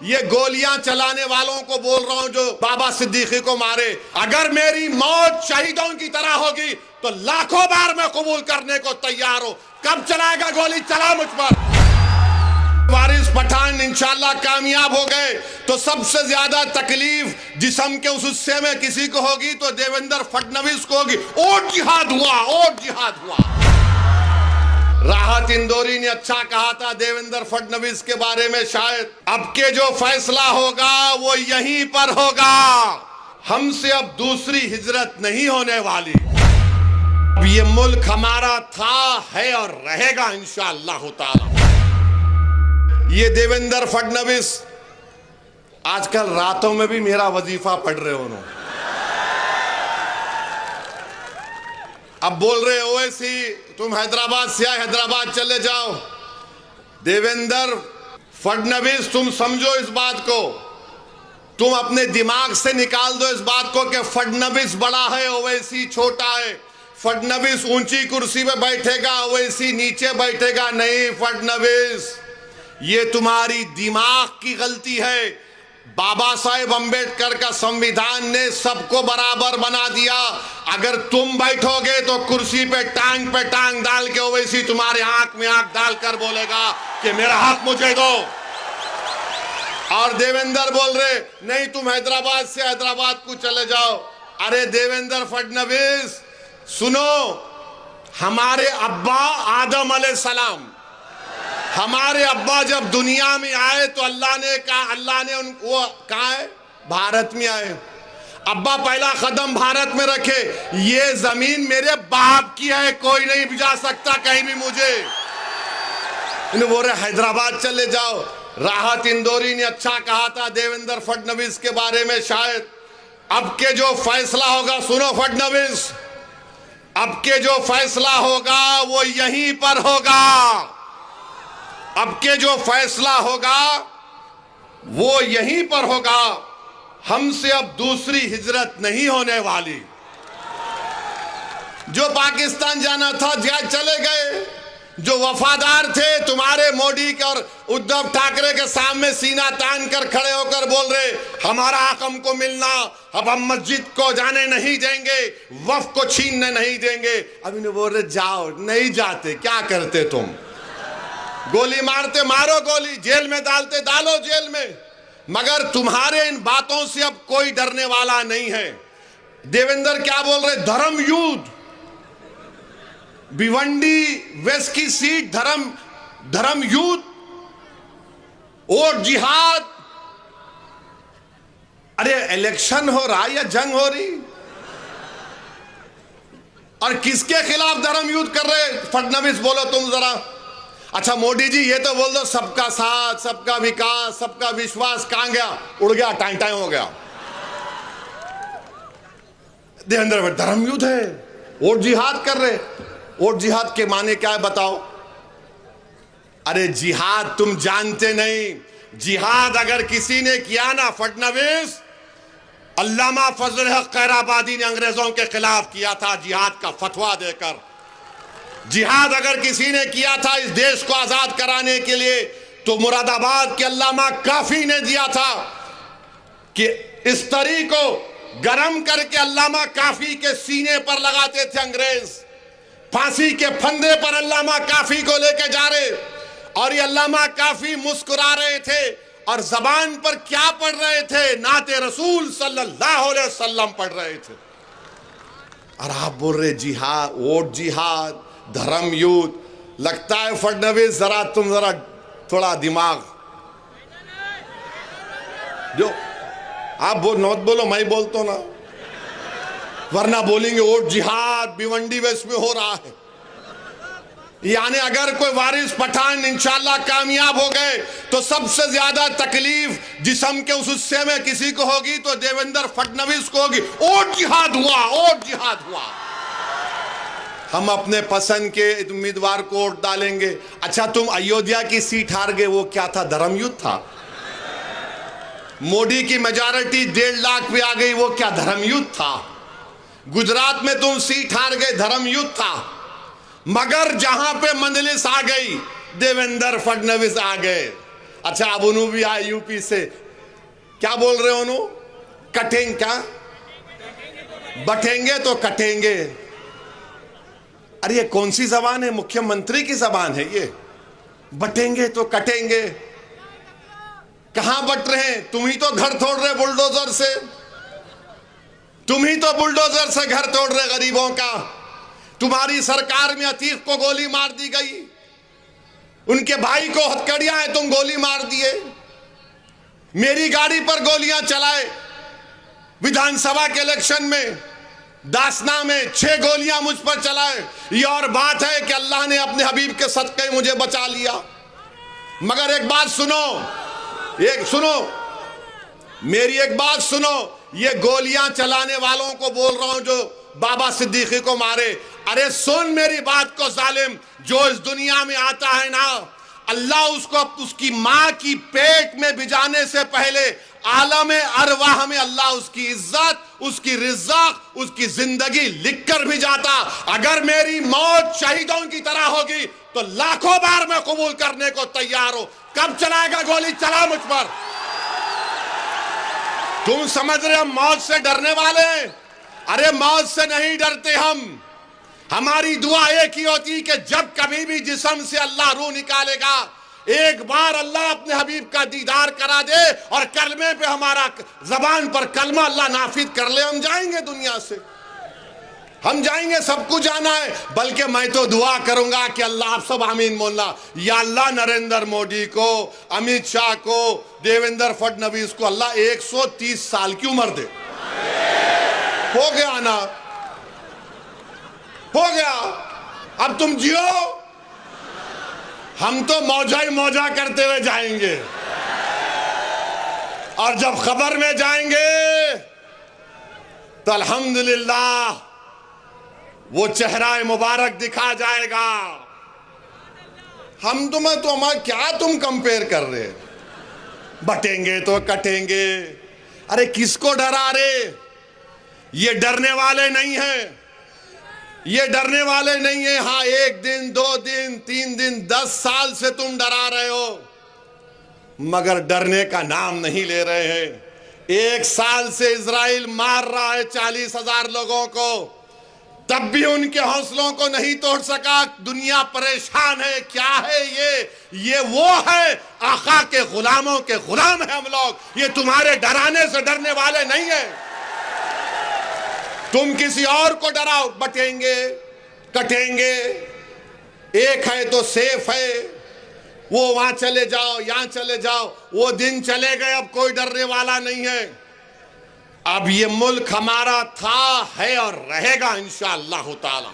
ये गोलियां चलाने वालों को बोल रहा हूं जो बाबा सिद्दीकी को मारे, अगर मेरी मौत शहीदों की तरह होगी तो लाखों बार मैं कबूल करने को तैयार हूं। कब चलाएगा गोली? चला मुझ पर। वारिस पठान इंशाल्लाह कामयाब हो गए तो सबसे ज्यादा तकलीफ जिस्म के उस हिस्से में किसी को होगी तो देवेंद्र फडणवीस को होगी। और जिहाद हुआ, और जिहाद हुआ। राहत इंदौरी ने अच्छा कहा था देवेंद्र फडणवीस के बारे में, शायद अब के जो फैसला होगा वो यहीं पर होगा। हमसे अब दूसरी हिजरत नहीं होने वाली। ये मुल्क हमारा था, है और रहेगा इंशाअल्लाह ताला। ये देवेंद्र फडणवीस आजकल रातों में भी मेरा वजीफा पढ़ रहे हो। अब बोल रहे ओवैसी तुम हैदराबाद से आए, हैदराबाद चले जाओ। देवेंद्र फडणवीस तुम समझो इस बात को, तुम अपने दिमाग से निकाल दो इस बात को कि फडणवीस बड़ा है, ओवैसी छोटा है। फडणवीस ऊंची कुर्सी पे बैठेगा, ओवैसी नीचे बैठेगा। नहीं फडणवीस, ये तुम्हारी दिमाग की गलती है। बाबा साहेब अंबेडकर का संविधान ने सबको बराबर बना दिया। अगर तुम बैठोगे तो कुर्सी पे टांग डाल के ओवैसी तुम्हारे आंख में आंख डालकर बोलेगा कि मेरा हक मुझे दो। और देवेंद्र बोल रहे नहीं तुम हैदराबाद से हैदराबाद को चले जाओ। अरे देवेंद्र फडणवीस सुनो, हमारे अब्बा आदम अलैहिस्सलाम, हमारे अब्बा जब दुनिया में आए तो अल्लाह ने उनको कहा है भारत में आए। अब्बा पहला कदम भारत में रखे। ये जमीन मेरे बाप की है, कोई नहीं भिजा सकता कहीं भी मुझे। इन्हें बोल रहे हैदराबाद चले जाओ। राहत इंदौरी ने अच्छा कहा था देवेंद्र फडणवीस के बारे में, शायद अब के जो फैसला होगा, सुनो फडणवीस, अब के जो फैसला होगा वो यहीं पर होगा। अब के जो फैसला होगा वो यहीं पर होगा। हमसे अब दूसरी हिजरत नहीं होने वाली। जो पाकिस्तान जाना था चले गए। जो वफादार थे तुम्हारे मोदी के और उद्धव ठाकरे के सामने सीना तान कर खड़े होकर बोल रहे हमारा हक हमको मिलना, अब हम मस्जिद को जाने नहीं देंगे, वक्फ को छीनने नहीं देंगे। अब इन्हें बोल रहे जाओ, नहीं जाते। क्या करते तुम? गोली मारते मारो गोली, जेल में डालते डालो जेल में। मगर तुम्हारे इन बातों से अब कोई डरने वाला नहीं है। देवेंद्र क्या बोल रहे? धर्म युद्ध, भिवंडी वेस्ट की सीट धर्म युद्ध और जिहाद। अरे इलेक्शन हो रहा या जंग हो रही? और किसके खिलाफ धर्म युद्ध कर रहे फडणवीस? बोलो तुम जरा। अच्छा मोदी जी ये तो बोल दो सबका साथ, सबका विकास, सबका विश्वास, कहां गया? उड़ गया, टाइम हो गया। देवेंद्र धर्म युद्ध है और जिहाद कर रहे। और जिहाद के माने क्या है बताओ? अरे जिहाद तुम जानते नहीं। जिहाद अगर किसी ने किया ना फडणवीस, अल्लामा फजल हक खैराबादी ने अंग्रेजों के खिलाफ किया था जिहाद का फतवा देकर। जिहाद अगर किसी ने किया था इस देश को आजाद कराने के लिए तो मुरादाबाद के अल्लामा काफी ने दिया था कि इस तरी को गरम करके अल्लामा काफी के सीने पर लगाते थे अंग्रेज। फांसी के फंदे पर अल्लामा काफी को लेके जा रहे और ये अल्लामा काफी मुस्कुरा रहे थे और जबान पर क्या पढ़ रहे थे? नाते रसूल सल्लल्लाहु अलैहि वसल्लम पढ़ रहे थे। और आप बोल रहे जिहाद, वोट जिहाद, धर्म युद्ध। लगता है फडणवीस जरा तुम जरा थोड़ा दिमाग जो आप नौत बोलो, मैं बोलता ना, वरना बोलेंगे वोट जिहाद भिवंडी वेस्ट में हो रहा है। यानी अगर कोई वारिस पठान इंशाल्लाह कामयाब हो गए तो सबसे ज्यादा तकलीफ जिस्म के उस हिस्से में किसी को होगी तो देवेंद्र फडणवीस को होगी। और जिहाद हुआ, और जिहाद हुआ। हम अपने पसंद के उम्मीदवार को वोट डालेंगे। अच्छा तुम अयोध्या की सीट हार गए, वो क्या था? धर्म युद्ध था। मोदी की मेजॉरिटी 1.5 लाख पे आ गई, वो क्या धर्म युद्ध था? गुजरात में तुम सीट हार गए, धर्म युद्ध था। मगर जहां पे मंजलिस आ गई देवेंद्र फडणवीस आ गए। अच्छा अब उन्हों भी आए यूपी से, क्या बोल रहे हो उन्हों? कटेंगे क्या? बटेंगे तो कटेंगे। अरे ये कौन सी जबान है? मुख्यमंत्री की जबान है ये, बटेंगे तो कटेंगे। कहां बट रहे हैं? तुम ही तो घर तोड़ रहे बुलडोजर से, तुम ही तो बुलडोजर से घर तोड़ रहे गरीबों का। तुम्हारी सरकार में अतीक को गोली मार दी गई, उनके भाई को हथकड़ियां है, तुम गोली मार दिए। मेरी गाड़ी पर गोलियां चलाए विधानसभा के इलेक्शन में, दासना में 6 गोलियां मुझ पर चलाए। ये और बात है कि अल्लाह ने अपने हबीब के सदक़े मुझे बचा लिया। मगर एक बात सुनो, मेरी एक बात सुनो, ये गोलियां चलाने वालों को बोल रहा हूं जो बाबा सिद्दीकी को मारे। अरे सुन मेरी बात को जालिम, जो इस दुनिया में आता है ना, अल्लाह उसको उसकी मां की पेट में भिजाने से पहले आलम अरवाह में अल्लाह उसकी इज्जत, उसकी रिज़्क़, उसकी जिंदगी लिख कर भी जाता। अगर मेरी मौत शहीदों की तरह होगी तो लाखों बार मैं कबूल करने को तैयार हूं। कब चलाएगा गोली? चला मुझ पर। तुम समझ रहे हम मौत से डरने वाले हैं? अरे मौत से नहीं डरते हम। हमारी दुआ एक ही होती कि जब कभी भी जिस्म से अल्लाह रूह निकालेगा, एक बार अल्लाह अपने हबीब का दीदार करा दे और कलमे पे हमारा जबान पर कलमा अल्लाह नाफिज कर ले, हम जाएंगे दुनिया से, हम जाएंगे। सबको जाना है। बल्कि मैं तो दुआ करूंगा कि अल्लाह, आप सब आमीन बोलना, या अल्लाह नरेंद्र मोदी को, अमित शाह को, देवेंद्र फडणवीस को अल्लाह 130 साल की उम्र दे। हो गया ना, हो गया। अब तुम जियो, हम तो मौजा ही मौजा करते हुए जाएंगे। और जब खबर में जाएंगे तो अल्हम्दुलिल्लाह वो चेहरा मुबारक दिखा जाएगा। हम तुम्हें तो हमारा क्या तुम कंपेयर कर रहे? बटेंगे तो कटेंगे। अरे किसको डरा रे? ये डरने वाले नहीं हैं, ये डरने वाले नहीं है। हाँ, 1 दिन 2 दिन 3 दिन 10 साल से तुम डरा रहे हो, मगर डरने का नाम नहीं ले रहे हैं। 1 साल से इजराइल मार रहा है 40,000 लोगों को, तब भी उनके हौसलों को नहीं तोड़ सका। दुनिया परेशान है। क्या है ये वो है आका के गुलामों के गुलाम है हम लोग। ये तुम्हारे डराने से डरने वाले नहीं है। तुम किसी और को डराओ, बटेंगे कटेंगे। एक है तो सेफ है, वो वहां चले जाओ, यहां चले जाओ। वो दिन चले गए, अब कोई डरने वाला नहीं है। अब ये मुल्क हमारा था, है और रहेगा इंशाअल्लाह ताला।